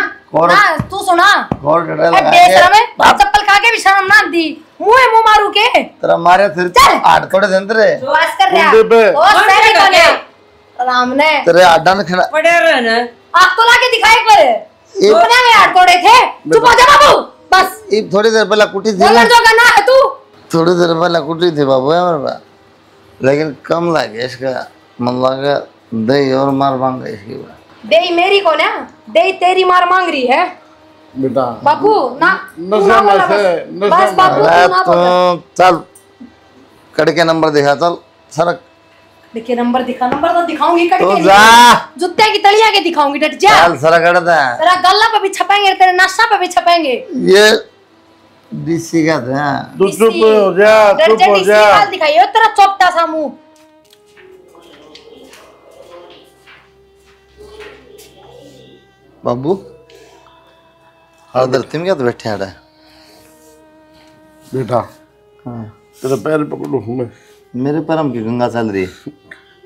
ना, तू सुना कोर्ट डे लगा के चप्पल खा के भी शर्म ना दी, मुंह मारू के तेरा मारे फिर आठ थोड़े दिन तेरे बस कर रहा ओ सही कोने राम ने तेरे आडा ने खड़ा पड़े रहे ना, आप तो लाके दिखाए पर अपने में आठ तोड़े थे। चुप हो जा बाबू बस। ये थोड़ी देर पहले कुटी थी, बोलने जो करना है तू, थोड़ी देर पहले कुटी थी बाबू हमारे पास, लेकिन कम लगे इसका, मन लगा दही और मार मांगा इसकी। दे मेरी को ना, दे तेरी मार मांग रही है बेटा। बाबू ना नशा मत है, बस बाबू तो चल कड़ के नंबर दिखा, चल सरक। देखिए नंबर दिखा, नंबर तो दिखाऊंगी कट तो के जा, जूते की तलिया के दिखाऊंगी, डट जा। चल सरक करता है, तेरा गल्ला पे भी छपेंगे, तेरे नाश्ता पे भी छपेंगे। ये डीसी का था। तू चुप हो जा, चुप हो जा। दिखाइए तेरा चौपटा सा मुंह। बाबू हाँ धरती में क्या तो बैठे हैं बेटा। हाँ तेरा पैर पकड़ू मैं, मेरे पैर में की गंगा चल रही है,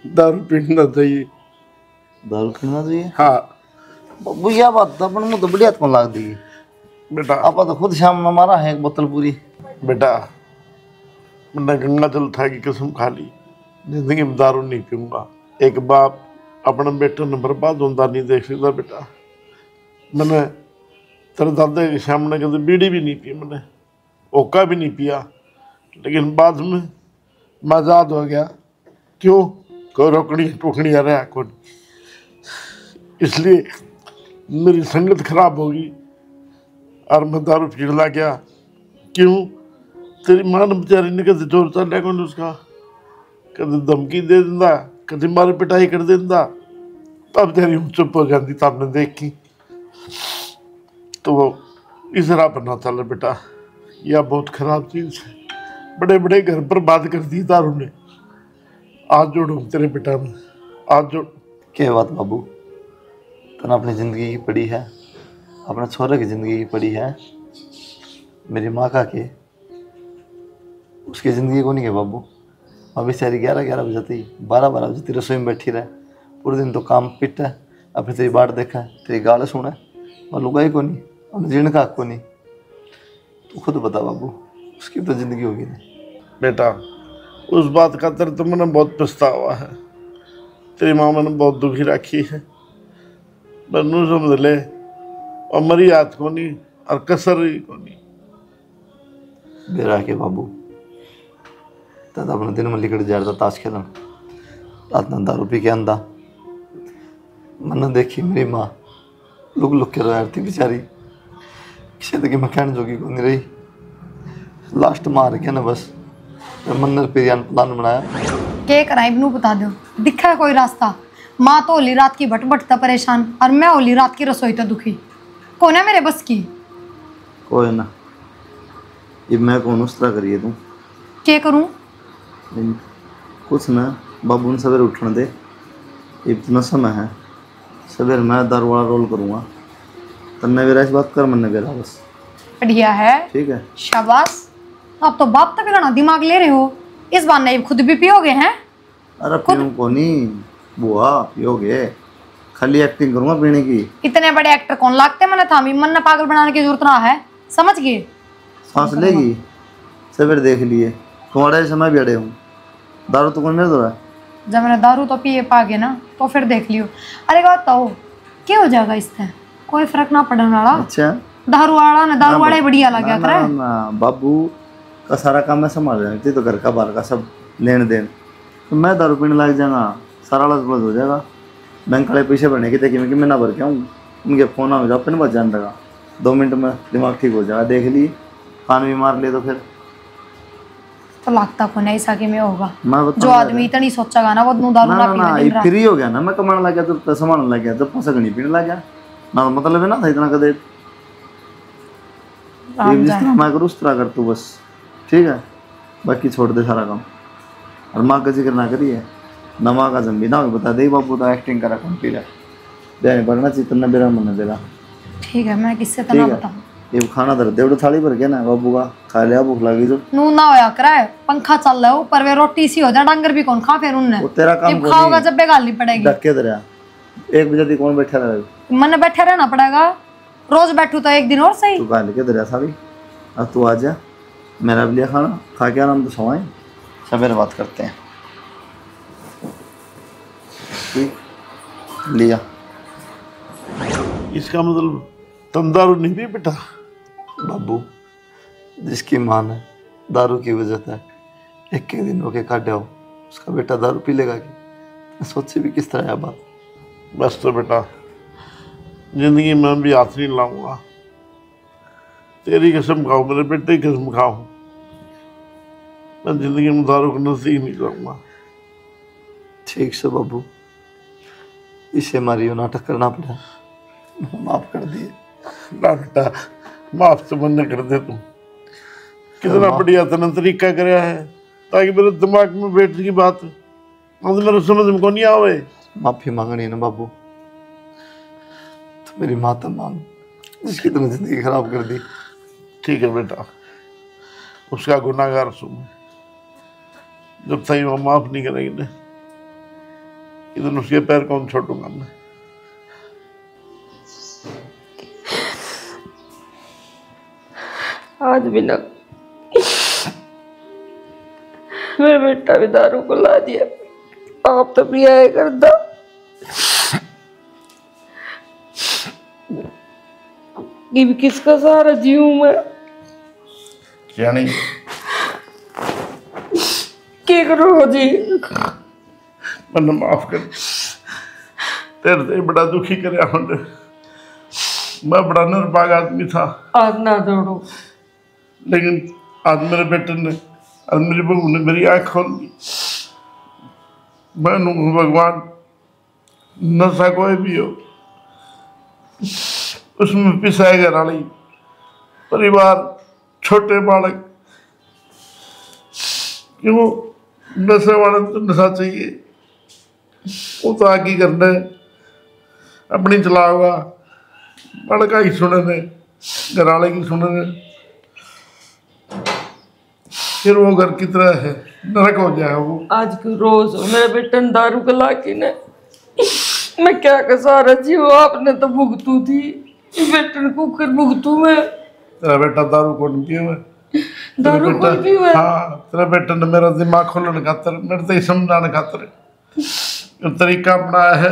दारू पीना चाहिए। दारू पीना चाहिए? हाँ बाबू यह बात तो अपन मुँह तो बढ़िया कौन लाग दी बेटा। आप तो खुद शाम में मारा है एक बोतल पूरी। बेटा मैंने गंगा जल था की कसम खा ली, जिंदगी में दारू नहीं पीऊंगा। एक बाप अपने बेटे ने बर्बाद होता नहीं देख सकता बेटा। मैंने तेरे दादा के सामने कभी बीड़ी भी नहीं पी, मैंने ओका भी नहीं पिया, लेकिन बाद में मैं आज़ाद हो गया। क्यों? कोई रोकड़ी टोकड़ी आ रहा कौन, इसलिए मेरी संगत खराब होगी और मैं दारू पीने लग गया। क्यों? तेरी माँ ने बेचारी ने कभी जोर चल कौन उसका, कभी धमकी दे देंदा, कभी मार पिटाई कर देंदा, तब तेरी चुप हो जाती तब ने देख की। तो वो इस राह पर ना चल बेटा, यह बहुत खराब चीज़ है। बड़े बड़े घर पर बात कर दी दारू ने। आज जोड़ो तेरे बेटा में, आज जोड़। क्या बात बाबू, तूने अपनी ज़िंदगी की पड़ी है, अपने छोरे की ज़िंदगी की पड़ी है, मेरी माँ का के उसकी ज़िंदगी को नहीं है बाबू। अभी सारी 11 बजे थी, 12 बजे तेरी रसोई में बैठी रहे, पूरे दिन तो काम पिट है, अपनी तेरी बाट देखा है, तेरी गाल सुना और लुगाई को नहीं और जिनका को नहीं। तू खुद बता बाबू, उसकी तो ज़िंदगी होगी नहीं। बेटा उस बात का तर तो मैंने बहुत पछतावा है, तेरी माँ मैंने बहुत दुखी रखी है। बनू समझ ले, और मरी याद को नहीं और कसर को नहीं। बेरा के बाबू तद अपने दिन में लिकड़ जा रहा था ताश खेलन, रात में दारू पी के आंदा। मैंने देखी मेरी माँ लुक लुक के रोया थी बेचारी, किसी तक मैं कहने जोगी को नहीं रही। लास्ट मार के ना बस मन ने पेरियान प्लान बनाया के कराई नू बता दो, दिखा है कोई रास्ता। माँ तो होली रात की भट भटता परेशान और मैं होली रात की रसोई तो दुखी। कौन है मेरे बस की? कोई ना, ये मैं कौन उस तरह करिए तू क्या करूं? कुछ ना, बाबू ने सवेरे उठने दे, इतना समय है, सवेरे मैं दारू वाला रोल करूँगा, तन्ने बेरा इस बात कर, मन्ने बेरा बस। बढ़िया है, ठीक है, शाबाश। अब तो बाप तक घना दिमाग ले रहे हो, इस बार नहीं खुद भी पियोगे हैं? अरे पीऊँ को नहीं बुआ, पियोगे, खाली एक्टिंग करूँगा पीने की। इतने बड़े एक्टर कौन लागते, मैंने था मन पागल बनाने की जरूरत ना है, समझ गए? सांस लेगी, सवेरे देख लिए, तुम्हारे समय भी अड़े हूँ, दारू तो कौन मेरे दो है। जब मैंने दारू तो पिए पागे ना, तो फिर देख लियो। अरे बात तो क्या हो जाएगा इससे, कोई फर्क ना पड़ने वाला। अच्छा, दारू वाला ना, दारू वाला ही बढ़िया लग गया करे। ना बाबू का सारा काम मैं संभाल रहा हूँ, तो घर का बाहर का सब लेन देन, तो मैं दारू पीने लग जाऊंगा, सारा लजबज हो जाएगा। बैंक वाले पैसे भरने की देखिए मैं ना भर के आऊँ, उनके फोन आ जाओ, अपने बच जान लगा, 2 मिनट में दिमाग ठीक हो जाएगा। देख लिए, कान भी मार ले तो फिर तो लगता को नहीं ऐसा कि में होगा, मैं जो आदमी इतना नहीं सोचेगा ना, वो दारू ना पीने दिन रात। फ्री हो गया ना, मैं कमाने लग गया, जब पैसा मारने लग गया, जब पैसा नहीं पीने लग गया ना, मतलब है ना था इतना कदे जिस तरह मैं करूँ उस तरह कर तू बस, ठीक है, बाकी छोड़ दे सारा काम, और माँ का जिक्र ना करिए ना, माँ का जम भी ना बता दे बाबू तो एक्टिंग करा कम पी रहा देने पड़ना चितना बेरा मन देगा। ठीक है, मैं किससे तो ना बताऊं। ये खाना धर दे, थाली भर के ना बाबू का खा लिया, भूख लगी जो नू ना होया कराए, पंखा चल रहा है ऊपर, वे रोटी सी हो जाए, डांगर भी कौन खा फिर उनने, वो तेरा काम खाओगा जब बेगाली पड़ेगी। धक्के दे रहा 1 बजे तक कौन बैठा रहे, मन बैठे रहना पड़ेगा, रोज बैठू तो एक दिन और सही। तू खा लेके दे रहा सारी, अब तू आ जा, मेरा भी लिया खाना खा के आराम से सोएं, सवेरे बात करते हैं, ठीक लिया। इसका मतलब तुम दारू नहीं पी बेटा? बाबू जिसकी माँ ने दारू की वजह से एक दिन होके काटे हो, उसका बेटा दारू पी लेगा कि, सोचे भी किस तरह है बात। बस तो बेटा जिंदगी में भी हाथ नहीं लाऊंगा, तेरी कसम खाऊं, मेरे बेटे की कसम खाऊं, मैं जिंदगी में दारू को नजदीक नहीं करूंगा। ठीक से बाबू, इसे हमारी यो नाटक करना पड़ा, माफ कर दिए ना बेटा, माफ तो मन कर दे तुम, कितना बढ़िया तना तरीका कराया है, ताकि मेरे दिमाग में बैठ की बात मतलब मेरे समझ में को नहीं आवे। माफी मांगनी है ना बाबू, तो मेरी माता मांग, जिसकी तुमने जिंदगी खराब कर दी। ठीक है बेटा, उसका गुनाहगार सुन, जब तक वो माफ नहीं करेगी ना, इधर उसके पैर कौन छोड़ूंगा मैं। आज भी ना मेरा बेटा भी दारू को ला दिया, आप तो पिया है करता, कि भी किसका सहारा जीऊं मैं, क्या नहीं क्या करो जी। मन माफ कर, तेरे से बड़ा दुखी करे हमने, मैं बड़ा निर्भाग आदमी था, आज ना दौड़ो, लेकिन आज मेरे बेटे ने और मेरी बहू ने मेरी आँख खोल दी। मैं भगवान नशा कोई भी हो उसमें पिसाए घराली परिवार छोटे बालक, क्यों नशे वाले तो नशा चाहिए, वो तो आगे करना है, अपनी चलाओगा, बड़का ही सुनने घराले की सुनने, फिर वो घर की तरह है नरक हो जाएगा वो। आज क्यों रोज हो मेरे बेटे ने दारू को ला के ने, मैं क्या कर सारा जीव, आपने तो भुगतू थी, बेटे ने कुकर भुगतू मैं। तेरा बेटा दारू को नहीं पिया, दारू को नहीं पिया। हाँ, तेरे बेटे ने मेरा दिमाग खोलने खातर, मेरे से समझाने खातर जो तरीका अपनाया है,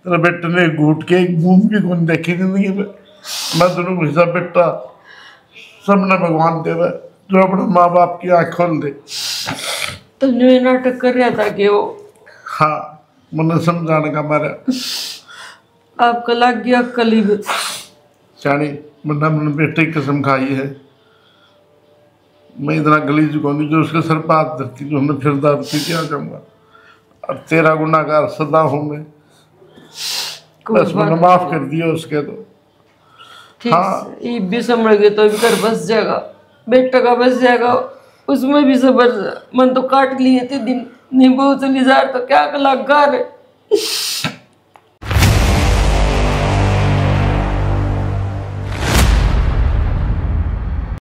तेरे बेटे ने घूट के एक बूंद भी कौन देखी जिंदगी में। मैं दोनों को हिसाब बेटा सबने भगवान देवे, जो अपने माँ बाप की आँख खोल दे। तुमने नाटक कर रहा था कि वो, हाँ, मैंने समझाने का मारा, आपका लग गया कलीब। जानी मैंने अपने बेटे की कसम खाई है, मैं इतना गलीज को नहीं जो उसके सर पर हाथ धरती, जो मैं फिर दारू पी के आ जाऊंगा, और तेरा गुनाहगार सदा हूँ मैं, बस मैंने माफ कर दिया उसके तो। ठीक से ये भी संभल गए तो भी घर बस जाएगा, बेटा का बस जाएगा, उसमें भी सबर मन तो काट लिए थे दिन नींबू चली जा तो क्या लगा रे।